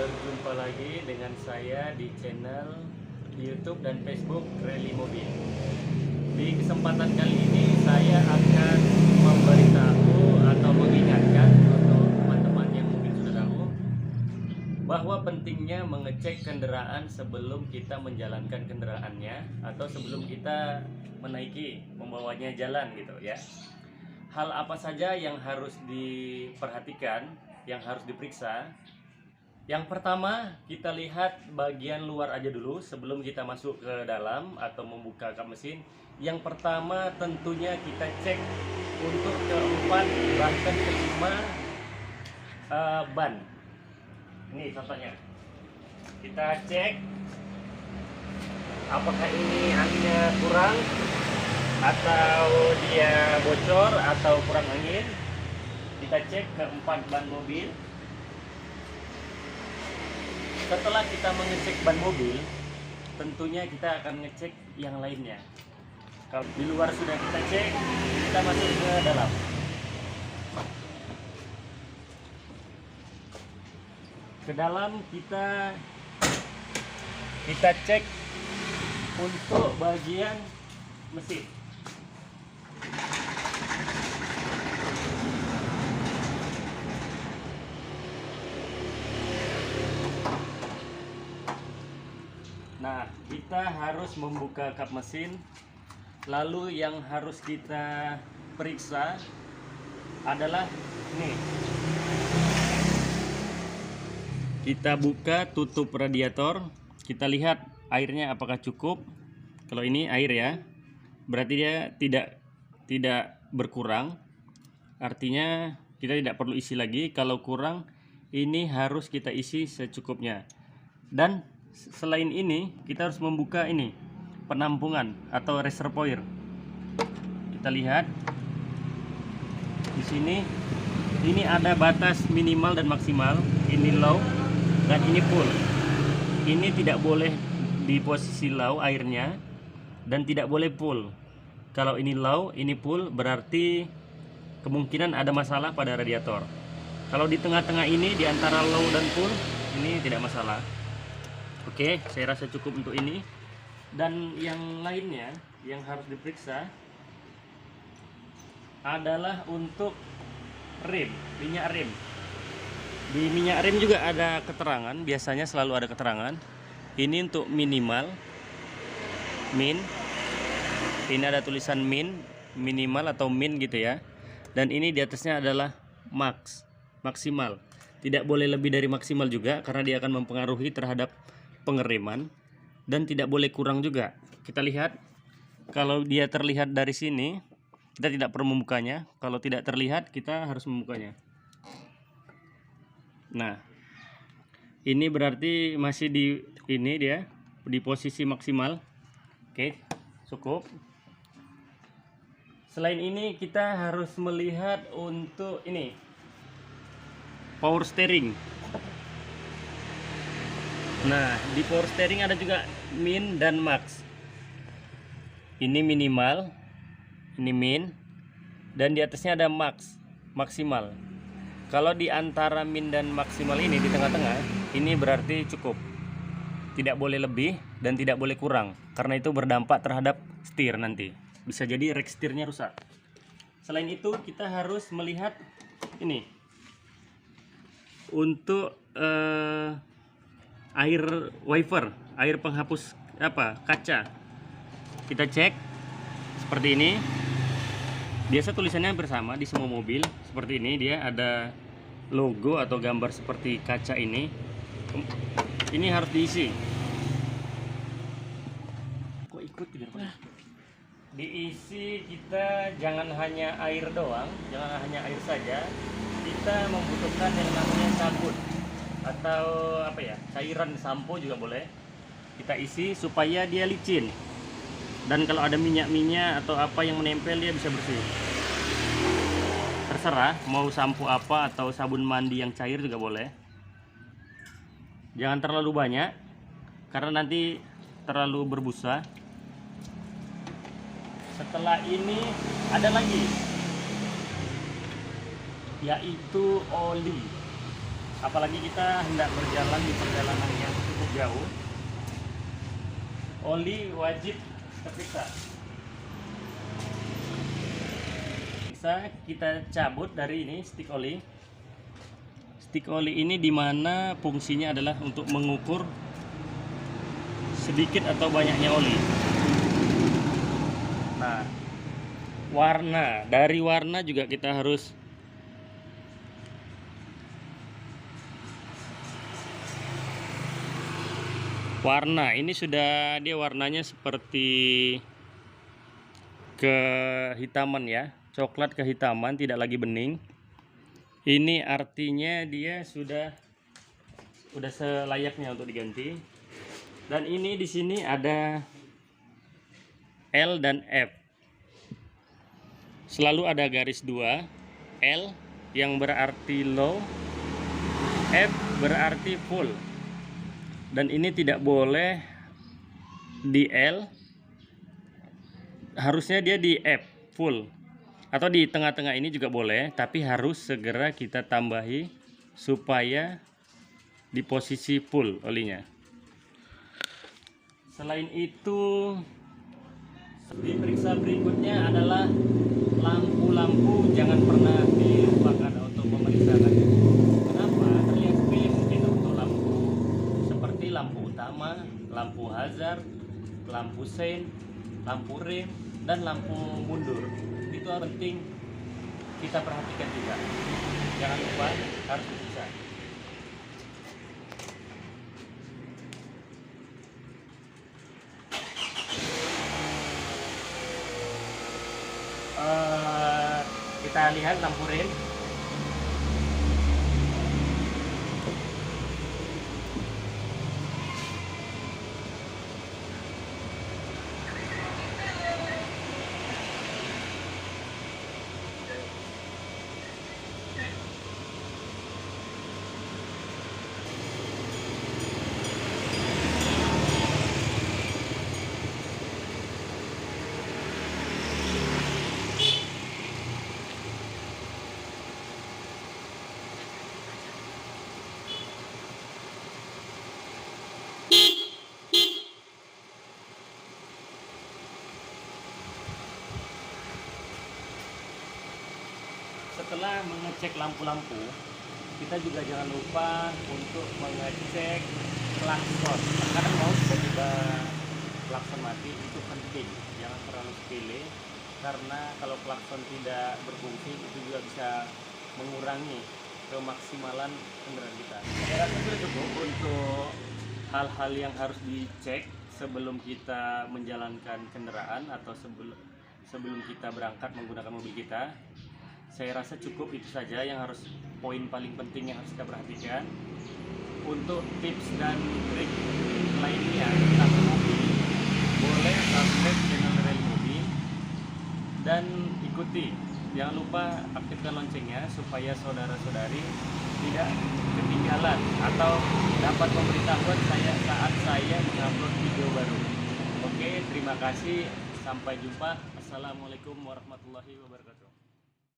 berjumpa lagi dengan saya di channel YouTube dan Facebook Rally Mobil. Di kesempatan kali ini saya akan memberitahu atau mengingatkan untuk teman-teman yang mungkin sudah tahu bahwa pentingnya mengecek kendaraan sebelum kita menjalankan kendaraannya atau sebelum kita membawanya jalan gitu ya. Hal apa saja yang harus diperhatikan, yang harus diperiksa? Yang pertama, kita lihat bagian luar aja dulu sebelum kita masuk ke dalam atau membuka kap mesin. Yang pertama tentunya kita cek untuk keempat bahkan kelima ban. Ini contohnya. Kita cek apakah ini anginnya kurang atau dia bocor atau kurang angin. Kita cek keempat ban mobil. Setelah kita mengecek ban mobil, tentunya kita akan ngecek yang lainnya. Kalau di luar sudah kita cek, kita masuk ke dalam. Ke dalam kita cek untuk bagian mesin. Nah, kita harus membuka kap mesin. Lalu yang harus kita periksa adalah ini. Kita buka tutup radiator. Kita lihat airnya apakah cukup. Kalau ini air ya, berarti dia tidak berkurang. Artinya kita tidak perlu isi lagi. Kalau kurang, ini harus kita isi secukupnya. Dan selain ini, kita harus membuka ini penampungan atau reservoir. Kita lihat di sini, ini ada batas minimal dan maksimal. Ini low dan ini full. Ini tidak boleh di posisi low airnya dan tidak boleh full. Kalau ini low, ini full, berarti kemungkinan ada masalah pada radiator. Kalau di tengah-tengah ini, di antara low dan full, ini tidak masalah. Oke, saya rasa cukup untuk ini. Dan yang lainnya yang harus diperiksa adalah untuk rem, minyak rem. Di minyak rem juga ada keterangan, biasanya selalu ada keterangan. Ini untuk minimal, min. Ini ada tulisan min, minimal atau min gitu ya. Dan ini di atasnya adalah max, maksimal. Tidak boleh lebih dari maksimal juga karena dia akan mempengaruhi terhadap pengereman, dan tidak boleh kurang juga. Kita lihat, kalau dia terlihat dari sini, kita tidak perlu membukanya. Kalau tidak terlihat, kita harus membukanya. Nah, ini berarti masih di posisi maksimal. Oke, cukup. Selain ini, kita harus melihat untuk ini power steering. Nah, di power steering ada juga min dan max. Ini minimal, ini min, dan di atasnya ada max, maksimal. Kalau di antara min dan maksimal ini di tengah-tengah, ini berarti cukup. Tidak boleh lebih dan tidak boleh kurang, karena itu berdampak terhadap setir nanti. Bisa jadi rek setirnya rusak. Selain itu, kita harus melihat ini untuk air wiper, air penghapus kaca. Kita cek seperti ini. Biasa tulisannya hampir sama di semua mobil. Seperti ini, dia ada logo atau gambar seperti kaca ini. Ini harus diisi. Kok ikut tidak? Diisi, kita jangan hanya air doang, jangan hanya air saja. Kita membutuhkan yang namanya sabun atau cairan sampo juga boleh. Kita isi supaya dia licin, dan kalau ada minyak-minyak atau apa yang menempel, dia bisa bersih. Terserah mau sampo apa atau sabun mandi yang cair juga boleh. Jangan terlalu banyak karena nanti terlalu berbusa. Setelah ini ada lagi, yaitu oli. apalagi kita hendak berjalan di perjalanan yang cukup jauh, oli wajib terperiksa. Bisa kita cabut dari ini stick oli. Stick oli ini dimana fungsinya adalah untuk mengukur sedikit atau banyaknya oli. Nah, dari warna juga kita harus warna. Ini sudah dia warnanya seperti kehitaman ya, coklat kehitaman, tidak lagi bening. Ini artinya dia sudah selayaknya untuk diganti. Dan ini di sini ada L dan F. Selalu ada garis 2. L yang berarti low, F berarti full. Dan ini tidak boleh di L, harusnya dia di F full. Atau di tengah-tengah ini juga boleh, tapi harus segera kita tambahi supaya di posisi full olinya. Selain itu, diperiksa berikutnya adalah lampu-lampu. Jangan pernah dilupakan untuk memeriksa lagi. Kenapa? Terlihat sepele mungkin untuk lampu seperti lampu utama, lampu hazard, lampu sein, lampu rem, dan lampu mundur. Itu penting kita perhatikan juga. Jangan lupa harus diperiksa. Kita lihat lampu rem. Setelah mengecek lampu-lampu, kita juga jangan lupa untuk mengecek klakson. Kadang mau tiba-tiba klakson mati, itu penting. Jangan terlalu sepele, karena kalau klakson tidak berfungsi itu juga bisa mengurangi kemaksimalan kendaraan kita. Saya rasa sudah cukup untuk hal-hal yang harus dicek sebelum kita menjalankan kendaraan atau sebelum kita berangkat menggunakan mobil kita. Saya rasa cukup itu saja yang harus, poin paling penting yang harus kita perhatikan. Untuk tips dan trik lainnya tentang mobil, boleh subscribe channel Rally Mobil dan ikuti. Jangan lupa aktifkan loncengnya supaya saudara-saudari tidak ketinggalan atau dapat pemberitahuan saya saat saya mengupload video baru. Oke, terima kasih. Sampai jumpa. Assalamualaikum warahmatullahi wabarakatuh.